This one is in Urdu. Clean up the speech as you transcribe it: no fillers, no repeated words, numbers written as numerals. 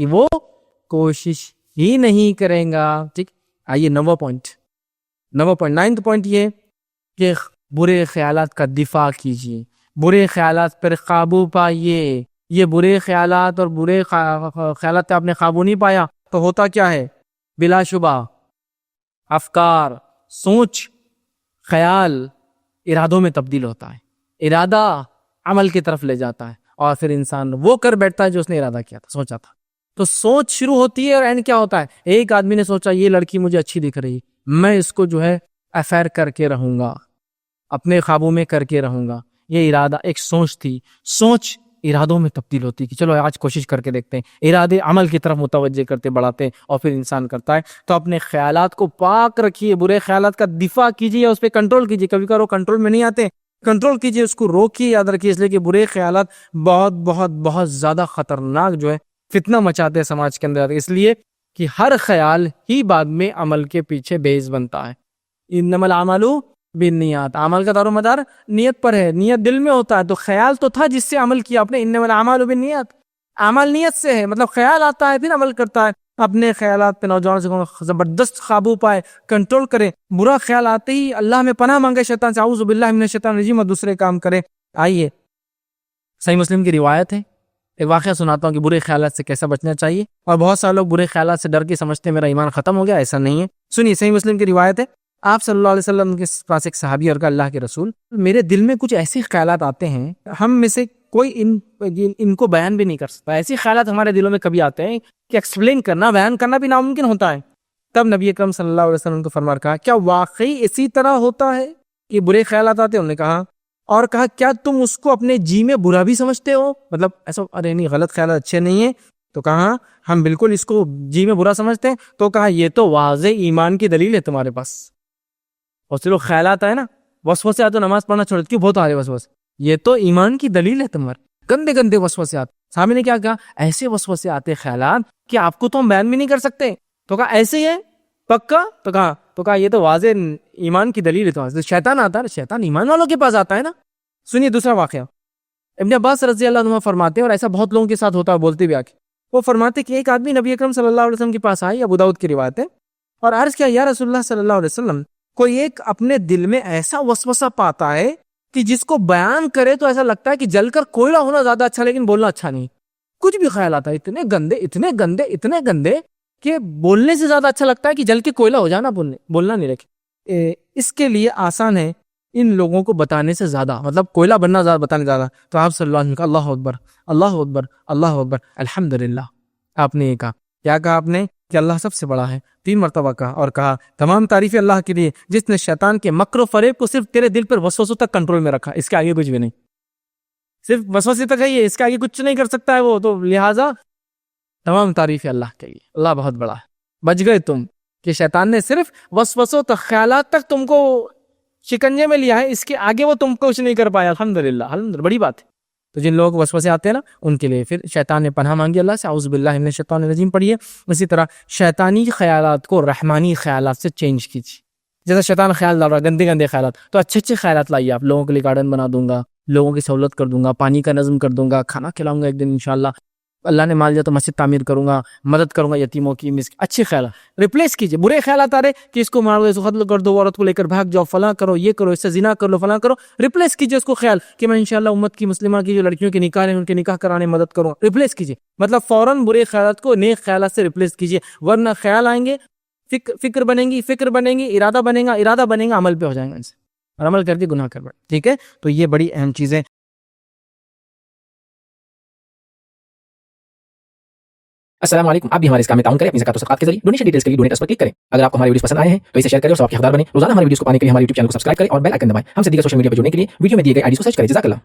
کہ وہ کوشش ہی نہیں کرے گا. ٹھیک. آئیے 9th پوائنٹ یہ کہ برے خیالات کا دفاع کیجیے, برے خیالات پر قابو پائیے. یہ برے خیالات اور برے خیالات پہ آپ نے قابو نہیں پایا تو ہوتا کیا ہے؟ بلا شبہ افکار, سوچ, خیال ارادوں میں تبدیل ہوتا ہے. ارادہ عمل کی طرف لے جاتا ہے اور پھر انسان وہ کر بیٹھتا ہے جو اس نے ارادہ کیا تھا, سوچا تھا. تو سوچ شروع ہوتی ہے اور اینڈ کیا ہوتا ہے؟ ایک آدمی نے سوچا یہ لڑکی مجھے اچھی دکھ رہی, میں اس کو جو ہے افیئر کر کے رہوں گا, اپنے خوابوں میں کر کے رہوں گا. یہ ارادہ ایک سوچ تھی. سوچ ارادوں میں تبدیل ہوتی کہ چلو آج کوشش کر کے دیکھتے ہیں. ارادے عمل کی طرف متوجہ کرتے بڑھاتے ہیں اور پھر انسان کرتا ہے. تو اپنے خیالات کو پاک رکھیے, برے خیالات کا دفاع کیجیے, اس پہ کنٹرول کیجیے. کبھی کبھار وہ کنٹرول میں نہیں آتے, کنٹرول کیجیے, اس کو روکیے. یاد رکھیے اس لیے کہ برے خیالات بہت بہت بہت زیادہ خطرناک جو ہے فتنہ مچاتے ہیں سماج کے اندر, اس لیے کہ ہر خیال ہی بعد میں عمل کے پیچھے بیس بنتا ہے. انما الاعمال بالنیات, عمل کا دار و مدار نیت پر ہے, نیت دل میں ہوتا ہے. تو خیال تو تھا جس سے عمل کیا آپ نے, انما الاعمال بالنیات, عمل نیت سے ہے. مطلب خیال آتا ہے پھر عمل کرتا ہے. اپنے خیالات پہ نوجوان سے زبردست قابو پائے, کنٹرول کرے. برا خیال آتے ہی اللہ میں پناہ مانگے شیطان سے, اعوذ باللہ من الشیطان الرجیم, اور دوسرے کام کرے. آئیے صحیح مسلم کی روایت ہے, ایک واقعہ سناتا ہوں کہ برے خیالات سے کیسا بچنا چاہیے. اور بہت سارے لوگ برے خیالات سے ڈر کے سمجھتے ہیں میرا ایمان ختم ہو گیا, ایسا نہیں ہے. سنیے, صحیح مسلم کی روایت ہے, آپ صلی اللہ علیہ وسلم کے پاس ایک صحابی اور کہا اللہ کے رسول, میرے دل میں کچھ ایسے خیالات آتے ہیں ہم میں سے کوئی ان کو بیان بھی نہیں کر سکتا. ایسی خیالات ہمارے دلوں میں کبھی آتے ہیں کہ ایکسپلین کرنا, بیان کرنا بھی ناممکن ہوتا ہے. تب نبی اکرم صلی اللہ علیہ وسلم کو فرمایا, کہا کیا واقعی اسی طرح ہوتا ہے کہ برے خیالات آتے ہیں؟ انہوں نے کہا, اور کہا کیا تم اس کو اپنے جی میں برا بھی سمجھتے ہو؟ مطلب ایسا ارے نہیں, غلط خیالات اچھے نہیں ہیں. تو کہا ہم بالکل اس کو جی میں برا سمجھتے ہیں. تو کہا یہ تو واضح ایمان کی دلیل ہے تمہارے پاس. اور چلو خیالات آئے نا, وسوسے آتے, نماز پڑھنا چھوڑ کیوں, بہت آ رہے وسوسے, یہ تو ایمان کی دلیل ہے تمہارے. گندے گندے وسوسے آتے. صحابی نے کیا کہا, ایسے وسوسے آتے خیالات کہ آپ کو تو ہم بیان بھی نہیں کر سکتے. تو کہا ایسے ہی ہے پکا؟ تو کہا یہ تو واضح ایمان کی دلیل ہے تمہارے. شیطان آتا ہے, شیطان ایمان والوں کے پاس آتا ہے نا. سنیے دوسرا واقعہ, ابن عباس رضی اللہ عنہ فرماتے ہیں, اور ایسا بہت لوگوں کے ساتھ ہوتا ہے, بولتے بھی آ کے, وہ فرماتے کہ ایک آدمی نبی اکرم صلی اللہ علیہ وسلم کے پاس آئی, ابو داؤد کی روایت ہے, اور عرض کیا یا رسول اللہ صلی اللہ علیہ وسلم, کوئی ایک اپنے دل میں ایسا وسوسہ پاتا ہے کہ جس کو بیان کرے تو ایسا لگتا ہے کہ جل کر کوئلہ ہونا زیادہ اچھا, لیکن بولنا اچھا نہیں. کچھ بھی خیال آتا ہے اتنے گندے اتنے گندے اتنے گندے کہ بولنے سے زیادہ اچھا لگتا ہے کہ جل کے کوئلہ ہو جانا, بولنا نہیں رکھے. اس کے لیے آسان ہے ان لوگوں کو بتانے سے زیادہ, مطلب کوئلہ بننا زیادہ بتانے زیادہ. تو آپ صلی اللہ علیہ وسلم کا اللہ اکبر اللہ اکبر اللہ اکبر الحمدللہ. آپ نے یہ کہا, کیا کہا آپ نے؟ کہ اللہ سب سے بڑا ہے, 3 مرتبہ کہا, اور کہا تمام تعریفیں اللہ کے لیے جس نے شیطان کے مکر و فریب کو صرف تیرے دل پر وسوسوں تک کنٹرول میں رکھا, اس کے آگے کچھ بھی نہیں, صرف وسوسے تک ہے یہ, اس کے آگے کچھ نہیں کر سکتا ہے وہ. تو لہٰذا تمام تعریفیں اللہ کے لیے, اللہ بہت بڑا ہے. بچ گئے تم کہ شیطان نے صرف وسوسوں تک, خیالات تک تم کو شکنجے میں لیا ہے, اس کے آگے وہ تم کو کچھ نہیں کر پایا. الحمدللہ الحمدللہ, بڑی بات ہے. تو جن لوگوں کو وسوسے آتے ہیں نا, ان کے لیے پھر شیطان نے پناہ مانگی اللہ سے, اعوذ باللہ من الشیطان الرجیم پڑھیے. اسی طرح شیطانی خیالات کو رحمانی خیالات سے چینج کیجیے. جیسا شیطان خیال ڈال رہا ہے گندے گندے خیالات, تو اچھے اچھے خیالات لائیے. آپ لوگوں کے لیے گارڈن بنا دوں گا, لوگوں کی سہولت کر دوں گا, پانی کا نظم کر دوں گا, کھانا کھلاؤں گا ایک دن انشاءاللہ, اللہ نے مال دیا تو مسجد تعمیر کروں گا, مدد کروں گا یتیموں کی, اچھے خیالات ریپلیس کیجیے. برے خیالات آ رہے کہ اس کو مار دو, اس کو قتل کر دو, عورت کو لے کر بھاگ جاؤ, فلاں کرو, یہ کرو, اس سے زنا کر لو, فلاں کرو. ریپلیس کیجیے اس کو خیال کہ میں انشاءاللہ امت کی مسلمہ کی جو لڑکیوں کے نکاح ہیں ان کے نکاح کرانے مدد کروں. ریپلیس کیجیے, مطلب فوراً برے خیالات کو نیک خیالات سے ریپلیس کیجیے, ورنہ خیال آئیں گے, فکر بنیں گی, ارادہ بنے گا, عمل پہ ہو جائیں گا ان سے, اور عمل کر کے گناہ کر بیٹھ. ٹھیک ہے, تو یہ بڑی اہم چیزیں. السلام علیکم. آپ بھی ہمارے اس کام میں تعاون کریں اپنی زکات و صدقات کے ذریعے. ڈونیشن ڈیٹیلز کے لیے ڈونیٹ پر کلک کریں. اگر آپ کو ہمارے ویڈیوز پسند آئے ہیں تو اسے شیئر کریں اور ثواب کے حقدار بنیں. روزانہ ہمارے ویڈیوز کو پانے کے لیے ہمارے YouTube چینل کو سبسکرائب کریں اور بیل آئکن دبائیں. ہم سے دیگر سوشل میڈیا پر جڑنے کے لیے ویڈیو میں دیے گئے آئی ڈی کو سرچ کریں. جزاک اللہ.